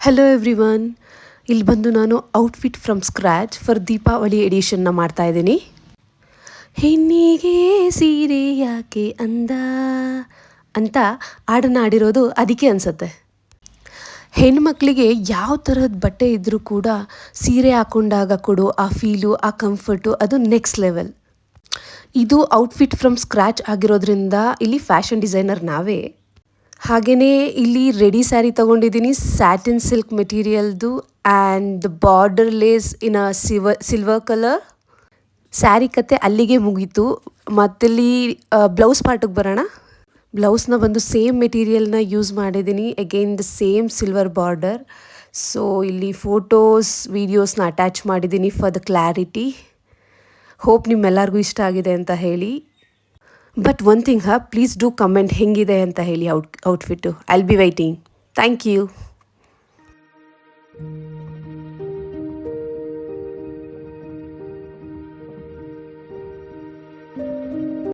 Hello everyone. ಇಲ್ಲಿ ಬಂದು ನಾನು outfit from scratch for Deepavali ಎಡಿಷನ್ನ ಮಾಡ್ತಾ ಇದ್ದೀನಿ. ಹೆಣ್ಣಿಗೆ ಸೀರೆ ಯಾಕೆ ಅಂದ ಅಂತ ಹಾಡನ್ನು ಆಡಿರೋದು ಅದಕ್ಕೆ ಅನಿಸುತ್ತೆ. ಹೆಣ್ಮಕ್ಳಿಗೆ ಯಾವ ಥರದ ಬಟ್ಟೆ ಇದ್ದರೂ ಕೂಡ ಸೀರೆ ಹಾಕ್ಕೊಂಡಾಗ ಕೊಡೋ ಆ ಫೀಲು, ಆ ಕಂಫರ್ಟು ಅದು ನೆಕ್ಸ್ಟ್ ಲೆವೆಲ್. ಇದು ಔಟ್ಫಿಟ್ ಫ್ರಮ್ ಸ್ಕ್ರ್ಯಾಚ್ ಆಗಿರೋದ್ರಿಂದ ಇಲ್ಲಿ ಫ್ಯಾಷನ್ ಡಿಸೈನರ್ ನಾವೇ. ಹಾಗೆಯೇ ಇಲ್ಲಿ ರೆಡಿ ಸ್ಯಾರಿ ತೊಗೊಂಡಿದ್ದೀನಿ, ಸ್ಯಾಟಿನ್ ಸಿಲ್ಕ್ ಮೆಟೀರಿಯಲ್ದು and border lace in a silver colour. Sari ಕತೆ ಅಲ್ಲಿಗೆ ಮುಗೀತು. ಮತ್ತಿಲ್ಲಿ ಬ್ಲೌಸ್ ಪಾರ್ಟಿಗೆ ಬರೋಣ. ಬ್ಲೌಸ್ನ ಬಂದು ಸೇಮ್ ಮೆಟೀರಿಯಲ್ನ ಯೂಸ್ ಮಾಡಿದ್ದೀನಿ, again the same silver border. So ಇಲ್ಲಿ ಫೋಟೋಸ್ ವೀಡಿಯೋಸ್ನ ಅಟ್ಯಾಚ್ ಮಾಡಿದ್ದೀನಿ ಫಾರ್ ದ ಕ್ಲಾರಿಟಿ. ಹೋಪ್ ನಿಮ್ಮೆಲ್ಲರಿಗೂ ಇಷ್ಟ ಆಗಿದೆ ಅಂತ ಹೇಳಿ. But one thing please do comment ಹೆಂಗಿದೆ ಅಂತ ಹೇಳಿ outfit. I will be waiting. Thank you.